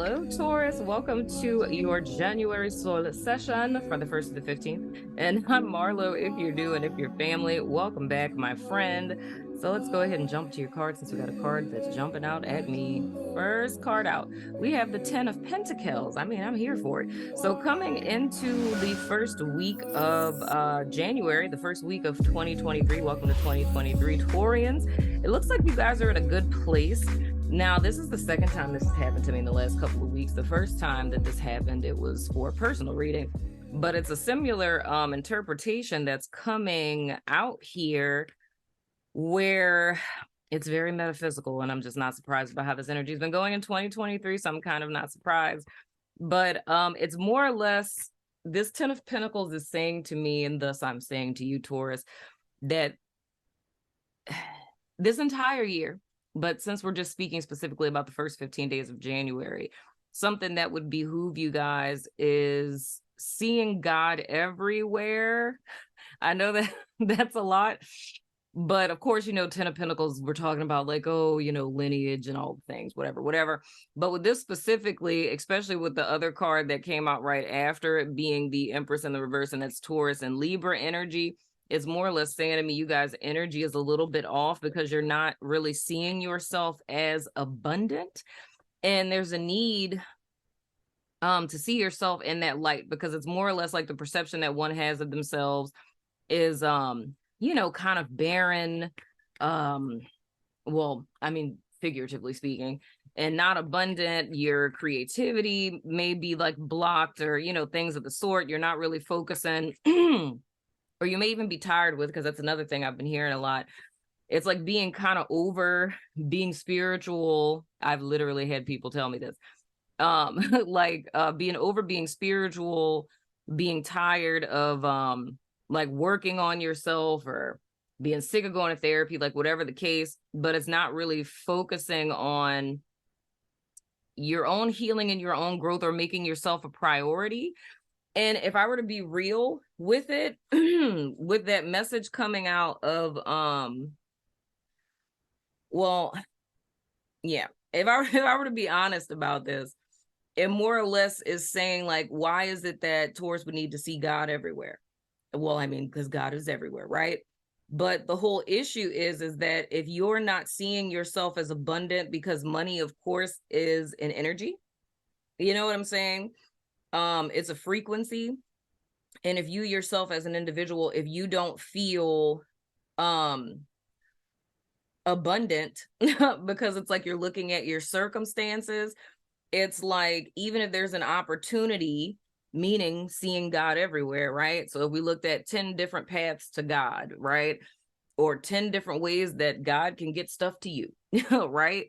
Hello, Taurus. Welcome to your January solar session for the 1st to the 15th. And I'm Marlo. If you're new and if you're family, welcome back, my friend. So let's go ahead and jump to your card since we got a card that's jumping out at me. First card out, we have the 10 of Pentacles. I mean, I'm here for it. So coming into the first week of January, the first week of 2023, welcome to 2023, Taurians. It looks like you guys are in a good place. Now, this is the second time this has happened to me in the last couple of weeks. The first time that this happened, it was for a personal reading, but it's a similar interpretation that's coming out here where it's very metaphysical, and I'm just not surprised by how this energy has been going in 2023, so I'm kind of not surprised. But it's more or less, this 10 of Pentacles is saying to me, and thus I'm saying to you, Taurus, that this entire year, but since we're just speaking specifically about the first 15 days of January, something that would behoove you guys is seeing God everywhere. I know that that's a lot, but of course, 10 of Pentacles, we're talking about like, oh, lineage and all the things, whatever. But with this specifically, especially with the other card that came out right after it being the Empress in the reverse, and that's Taurus and Libra energy, is more or less saying to me, you guys' energy is a little bit off because you're not really seeing yourself as abundant. And there's a need to see yourself in that light, because it's more or less like the perception that one has of themselves is, kind of barren. Well, I mean, figuratively speaking, and not abundant. Your creativity may be like blocked or, things of the sort. You're not really focusing. Or you may even be tired with, because that's another thing I've been hearing a lot. It's like being kind of over being spiritual. I've literally had people tell me this. Being spiritual, being tired of like working on yourself or being sick of going to therapy, like whatever the case, but it's not really focusing on your own healing and your own growth or making yourself a priority. And if I were to be real with it, with that message coming out of, if I were to be honest about this, it more or less is saying like, why is it that Taurus would need to see God everywhere? Well, I mean, because God is everywhere, right? But the whole issue is that if you're not seeing yourself as abundant, because money, of course, is an energy, you know what I'm saying? It's a frequency. And if you yourself as an individual, if you don't feel abundant, because it's like you're looking at your circumstances, it's like, even if there's an opportunity, meaning seeing God everywhere, right? So if we looked at 10 different paths to God, right? Or 10 different ways that God can get stuff to you, right?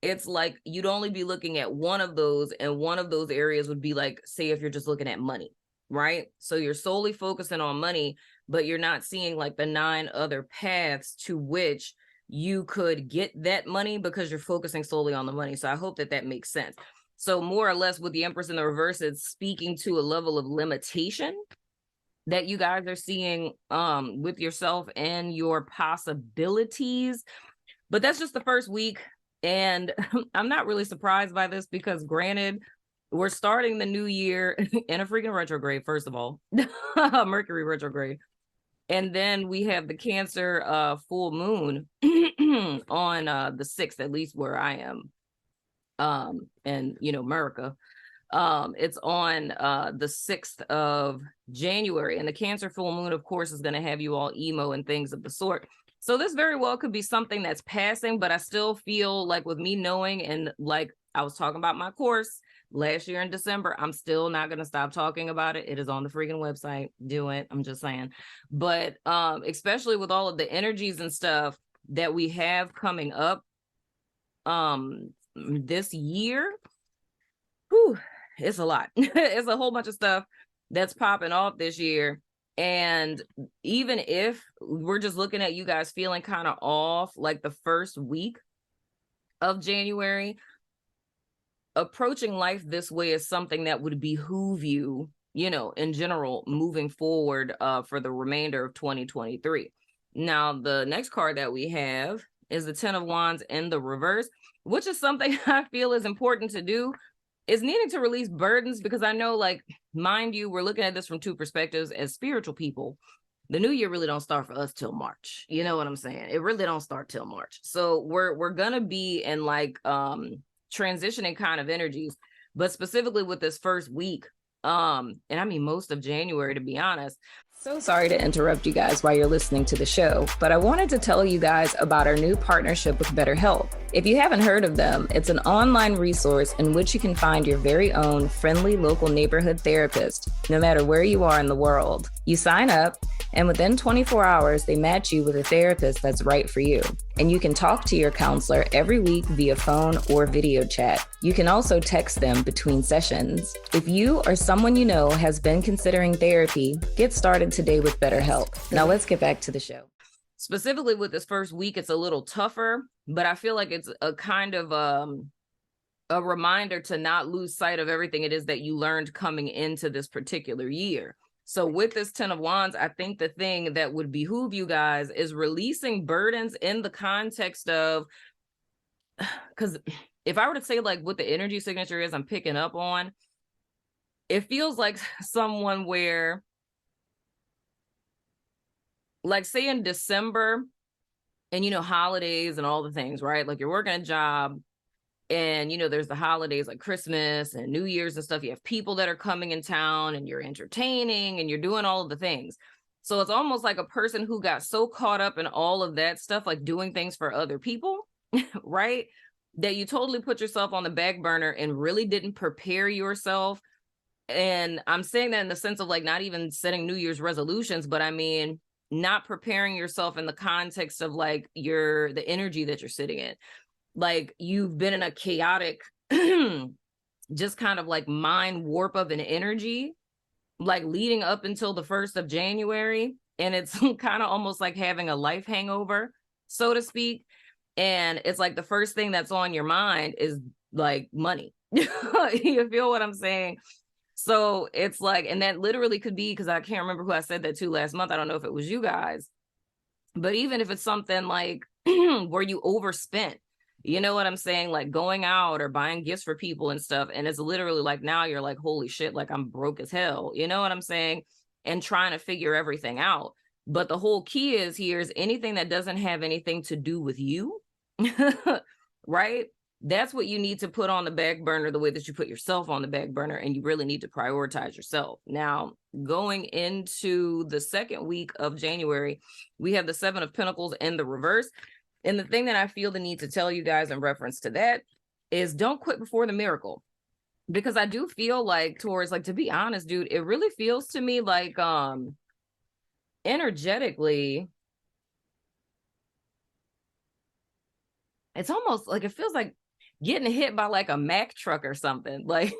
It's like you'd only be looking at one of those, and one of those areas would be like, say, if you're just looking at money, right? So you're solely focusing on money, but you're not seeing like the 9 other paths to which you could get that money, because you're focusing solely on the money. So I hope that makes sense. So more or less with the Empress in the reverse, it's speaking to a level of limitation that you guys are seeing with yourself and your possibilities. But that's just the first week. And I'm not really surprised by this, because granted, we're starting the new year in a freaking retrograde, first of all, Mercury retrograde. And then we have the Cancer full moon on the 6th, at least where I am. And, America. It's on the 6th of January. And the Cancer full moon, of course, is going to have you all emo and things of the sort. So this very well could be something that's passing, but I still feel like, with me knowing, and like I was talking about my course last year in December, I'm still not going to stop talking about it. It is on the freaking website. Do it. I'm just saying. But especially with all of the energies and stuff that we have coming up this year, it's a lot. It's a whole bunch of stuff that's popping off this year. And even if we're just looking at you guys feeling kind of off, like the first week of January, approaching life this way is something that would behoove you, in general, moving forward for the remainder of 2023. Now, the next card that we have is the 10 of Wands in the reverse, which is something I feel is important to do, is needing to release burdens, because I know, like, mind you, we're looking at this from two perspectives as spiritual people. The new year really don't start for us till March. You know what I'm saying? It really don't start till March. So we're gonna be in like transitioning kind of energies, but specifically with this first week, and I mean most of January, to be honest. So sorry to interrupt you guys while you're listening to the show, but I wanted to tell you guys about our new partnership with BetterHelp. If you haven't heard of them, it's an online resource in which you can find your very own friendly local neighborhood therapist, no matter where you are in the world. You sign up, and within 24 hours, they match you with a therapist that's right for you. And you can talk to your counselor every week via phone or video chat. You can also text them between sessions. If you or someone you know has been considering therapy, get started today with BetterHelp. Now let's get back to the show. Specifically with this first week, it's a little tougher, but I feel like it's a kind of a reminder to not lose sight of everything it is that you learned coming into this particular year. So with this 10 of Wands, I think the thing that would behoove you guys is releasing burdens in the context of, because if I were to say like what the energy signature is I'm picking up on, it feels like someone where, like say in December, and you know, holidays and all the things, right? Like you're working a job, and, you know, there's the holidays like Christmas and New Year's and stuff. You have people that are coming in town and you're entertaining and you're doing all of the things. So it's almost like a person who got so caught up in all of that stuff, like doing things for other people, right? That you totally put yourself on the back burner and really didn't prepare yourself. And I'm saying that in the sense of like not even setting New Year's resolutions, but I mean, not preparing yourself in the context of like the energy that you're sitting in. Like you've been in a chaotic, just kind of like mind warp of an energy, like leading up until the 1st of January. And it's kind of almost like having a life hangover, so to speak. And it's like the first thing that's on your mind is like money. You feel what I'm saying? So it's like, and that literally could be, because I can't remember who I said that to last month. I don't know if it was you guys, but even if it's something like where you overspent, you know what I'm saying? Like going out or buying gifts for people and stuff. And it's literally like, now you're like, holy shit, like I'm broke as hell. You know what I'm saying? And trying to figure everything out. But the whole key is here is anything that doesn't have anything to do with you, right? That's what you need to put on the back burner, the way that you put yourself on the back burner, and you really need to prioritize yourself. Now, going into the second week of January, we have the 7 of Pentacles in the reverse. And the thing that I feel the need to tell you guys in reference to that is don't quit before the miracle. Because I do feel like, Taurus, like, to be honest, dude, it really feels to me like energetically, it's almost like it feels like getting hit by like a Mack truck or something. Like,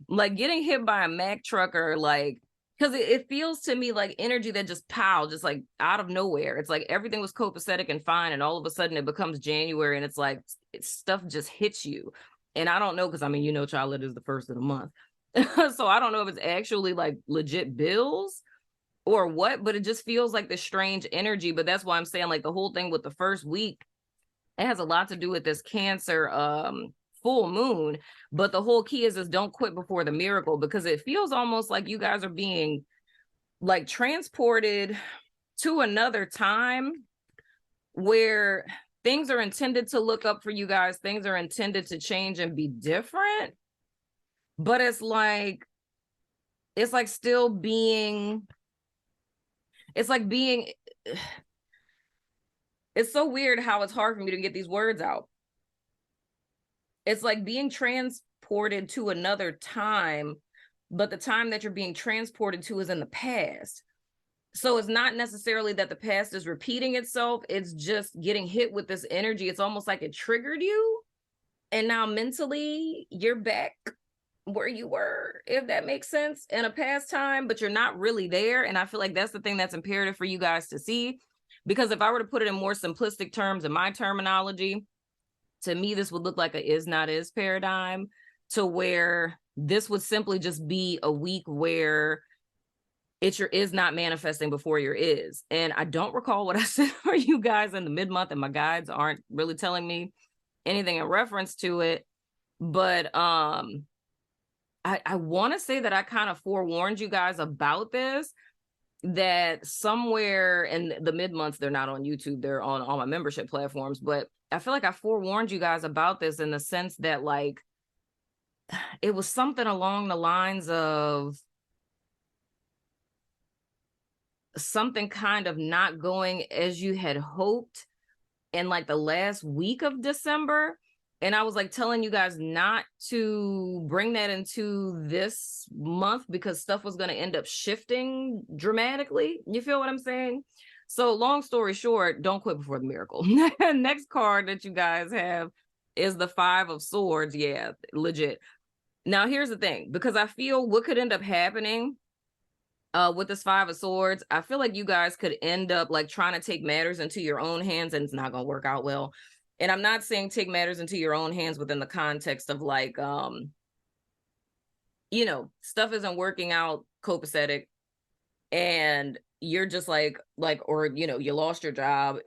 like getting hit by a Mack truck, or like, because it feels to me like energy that just just like out of nowhere. It's like everything was copacetic and fine, and all of a sudden it becomes January, and it's like stuff just hits you. And I don't know, because I mean, you know, child, it is the 1st of the month. So I don't know if it's actually like legit bills or what, but it just feels like this strange energy. But that's why I'm saying like the whole thing with the first week, it has a lot to do with this Cancer full moon. But the whole key is don't quit before the miracle, because it feels almost like you guys are being like transported to another time where things are intended to look up for you guys. Things are intended to change and be different. But it's like still being, it's like being, it's so weird how it's hard for me to get these words out. It's like being transported to another time, but the time that you're being transported to is in the past. So it's not necessarily that the past is repeating itself. It's just getting hit with this energy. It's almost like it triggered you. And now mentally you're back where you were, if that makes sense, in a past time, but you're not really there. And I feel like that's the thing that's imperative for you guys to see. Because if I were to put it in more simplistic terms, in my terminology, to me, this would look like a is not is paradigm, to where this would simply just be a week where it's your is not manifesting before your is. And I don't recall what I said for you guys in the mid-month, and my guides aren't really telling me anything in reference to it. But I want to say that I kind of forewarned you guys about this, that somewhere in the mid-months, they're not on YouTube, they're on all my membership platforms, but I feel like I forewarned you guys about this in the sense that like it was something along the lines of something kind of not going as you had hoped in like the last week of December. And I was like telling you guys not to bring that into this month because stuff was going to end up shifting dramatically. You feel what I'm saying? So long story short, don't quit before the miracle. Next card that you guys have is the 5 of Swords. Yeah, legit. Now, here's the thing, because I feel what could end up happening with this 5 of Swords, I feel like you guys could end up like trying to take matters into your own hands, and it's not going to work out well. And I'm not saying take matters into your own hands within the context of like, you know, stuff isn't working out copacetic and you're just like, or, you know, you lost your job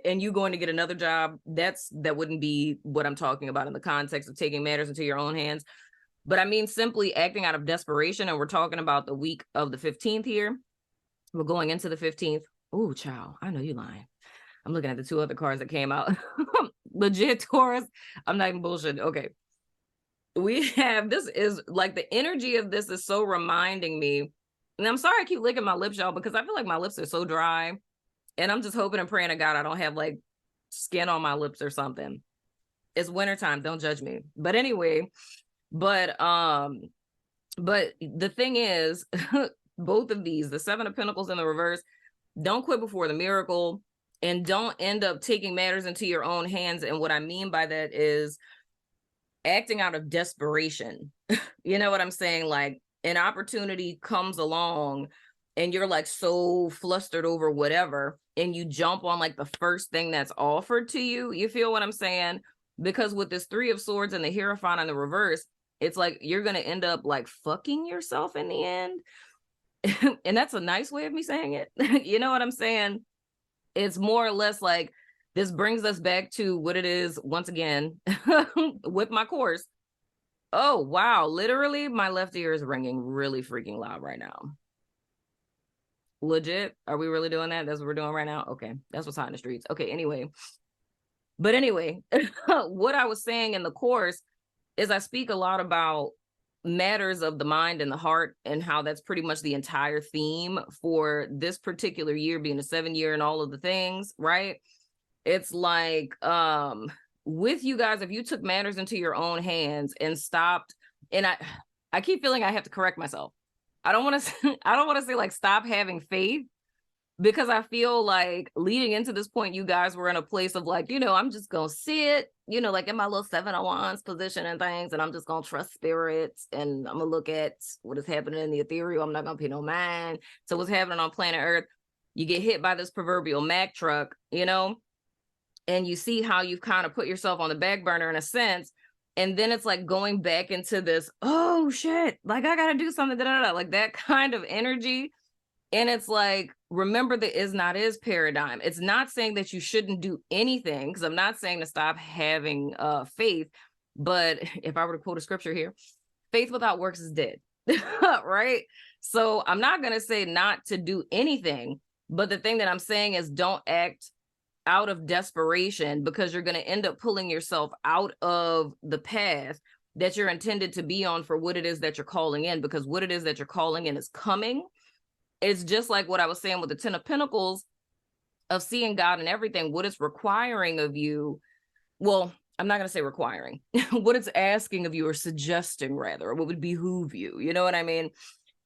and you going to get another job. That wouldn't be what I'm talking about in the context of taking matters into your own hands. But I mean, simply acting out of desperation. And we're talking about the week of the 15th here. We're going into the 15th. Oh, child, I know you lying. I'm looking at the 2 other cards that came out. Legit, Taurus. I'm not even bullshit. Okay. We have, this is like the energy of this is so reminding me. And I'm sorry I keep licking my lips, y'all, because I feel like my lips are so dry. And I'm just hoping and praying to God I don't have like skin on my lips or something. It's wintertime. Don't judge me. But anyway, but the thing is, both of these, the 7 of Pentacles in the reverse, don't quit before the miracle. And don't end up taking matters into your own hands. And what I mean by that is acting out of desperation. You know what I'm saying? Like an opportunity comes along and you're like so flustered over whatever, and you jump on like the first thing that's offered to you. You feel what I'm saying? Because with this 3 of Swords and the Hierophant in the reverse, it's like you're going to end up like fucking yourself in the end. And that's a nice way of me saying it. You know what I'm saying? It's more or less like this brings us back to what it is once again with my course. Oh, wow. Literally, my left ear is ringing really freaking loud right now. Legit. Are we really doing that? That's what we're doing right now? Okay. That's what's hot in the streets. Okay. Anyway. But anyway, what I was saying in the course is I speak a lot about matters of the mind and the heart, and how that's pretty much the entire theme for this particular year, being a 7 year and all of the things, right? It's like with you guys, if you took matters into your own hands and stopped, and I keep feeling I have to correct myself. I don't want to say like stop having faith, because I feel like leading into this point, you guys were in a place of like, you know, I'm just going to sit, you know, like in my little 7 of Wands position and things. And I'm just going to trust spirits. And I'm going to look at what is happening in the ethereal. I'm not going to pay no mind to what's happening on planet Earth. You get hit by this proverbial Mack truck, you know, and you see how you've kind of put yourself on the back burner in a sense. And then it's like going back into this, oh shit, like I got to do something, like that kind of energy. And it's like, remember the is not is paradigm. It's not saying that you shouldn't do anything, because I'm not saying to stop having faith. But if I were to quote a scripture here, faith without works is dead, right? So I'm not going to say not to do anything. But the thing that I'm saying is don't act out of desperation, because you're going to end up pulling yourself out of the path that you're intended to be on for what it is that you're calling in, because what it is that you're calling in is coming. It's just like what I was saying with the 10 of Pentacles of seeing God in everything. What it's requiring of you, well, I'm not going to say requiring, what it's asking of you, or suggesting rather, or what would behoove you, you know what I mean,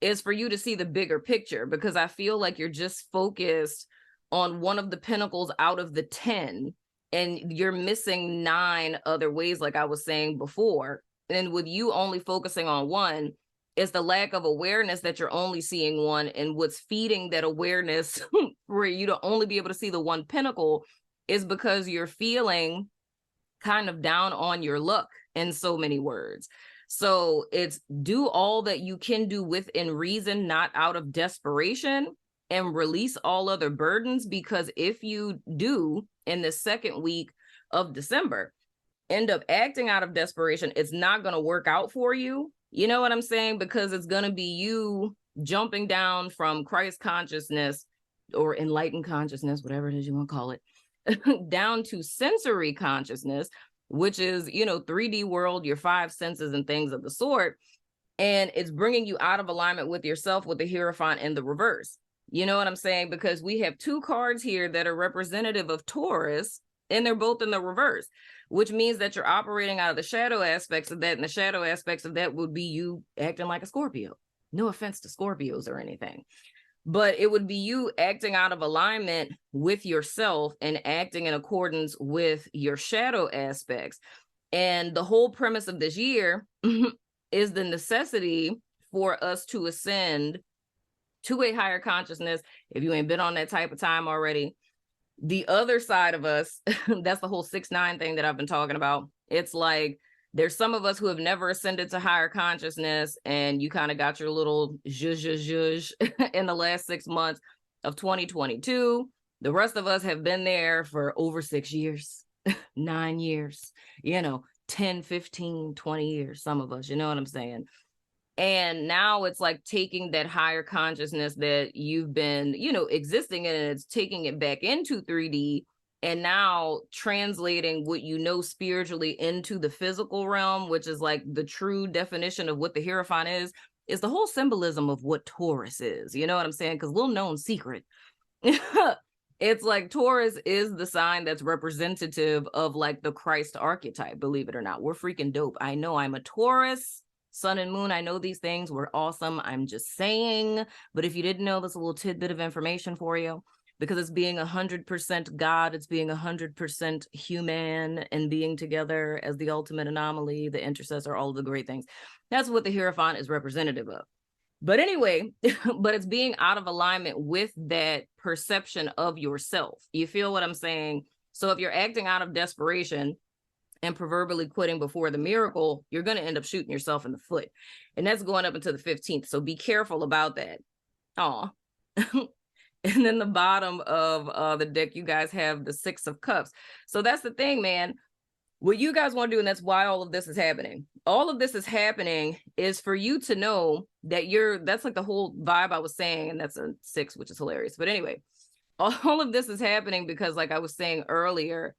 is for you to see the bigger picture, because I feel like you're just focused on one of the pentacles out of the 10, and you're missing 9 other ways, like I was saying before. And with you only focusing on one, it's the lack of awareness that you're only seeing one, and what's feeding that awareness for you to only be able to see the one pentacle is because you're feeling kind of down on your luck, in so many words. So it's do all that you can do within reason, not out of desperation, and release all other burdens, because if you do in the second week of December end up acting out of desperation, it's not going to work out for you. You know what I'm saying? Because it's going to be you jumping down from Christ consciousness or enlightened consciousness, whatever it is you want to call it, down to sensory consciousness, which is, you know, 3D world, your 5 senses and things of the sort. And it's bringing you out of alignment with yourself with the Hierophant in the reverse. You know what I'm saying? Because we have 2 cards here that are representative of Taurus, and they're both in the reverse, which means that you're operating out of the shadow aspects of that. And the shadow aspects of that would be you acting like a Scorpio. No offense to Scorpios or anything, but it would be you acting out of alignment with yourself and acting in accordance with your shadow aspects. And the whole premise of this year is the necessity for us to ascend to a higher consciousness. If you ain't been on that type of time already, the other side of us, that's the whole 6-9 thing that I've been talking about. It's like, there's some of us who have never ascended to higher consciousness, and you kind of got your little zhuzh in the last 6 months of 2022. The rest of us have been there for over 6 years, 9 years, you know, 10, 15, 20 years, some of us, you know what I'm saying? And now it's like taking that higher consciousness that you've been, you know, existing in, and it's taking it back into 3D, and now translating what you know spiritually into the physical realm, which is like the true definition of what the Hierophant is the whole symbolism of what Taurus is. You know what I'm saying? Because little known secret. It's like Taurus is the sign that's representative of like the Christ archetype, believe it or not. We're freaking dope. I know I'm a Taurus. Sun and moon, I know these things. We're awesome. I'm just saying. But if you didn't know, that's a little tidbit of information for you, because it's being 100% God. It's being 100% human and being together as the ultimate anomaly, the intercessor, all of the great things. That's what the Hierophant is representative of. But anyway, but it's being out of alignment with that perception of yourself. You feel what I'm saying? So if you're acting out of desperation and proverbially quitting before the miracle, you're going to end up shooting yourself in the foot. And that's going up until the 15th. So be careful about that. Aw. And then the bottom of the deck, you guys have the 6 of Cups. So that's the thing, man. What you guys want to do, and that's why all of this is happening. All of this is happening is for you to know that that's like the whole vibe I was saying, and that's a 6, which is hilarious. But anyway, all of this is happening because, like I was saying earlier,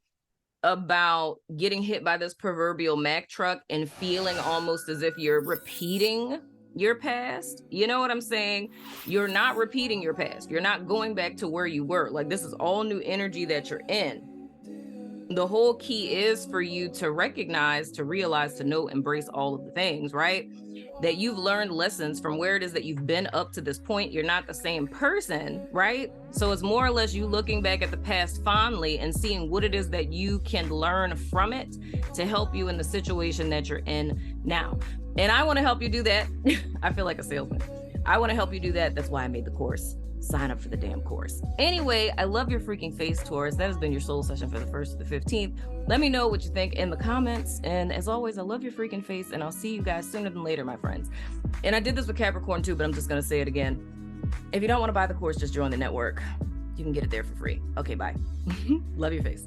about getting hit by this proverbial Mack truck and feeling almost as if you're repeating your past. You know what I'm saying? You're not repeating your past. You're not going back to where you were. Like, this is all new energy that you're in. The whole key is for you to recognize, to realize, to know, embrace all of the things, right? That you've learned lessons from where it is that you've been up to this point. You're not the same person, right? So it's more or less you looking back at the past fondly and seeing what it is that you can learn from it to help you in the situation that you're in now. And I want to help you do that. I feel like a salesman. I want to help you do that. That's why I made the course. Sign up for the damn course. Anyway, I love your freaking face, Taurus. That has been your soul session for the 1st to the 15th. Let me know what you think in the comments. And as always, I love your freaking face, and I'll see you guys sooner than later, my friends. And I did this with Capricorn too, but I'm just going to say it again. If you don't want to buy the course, just join the network. You can get it there for free. Okay, bye. Love your face.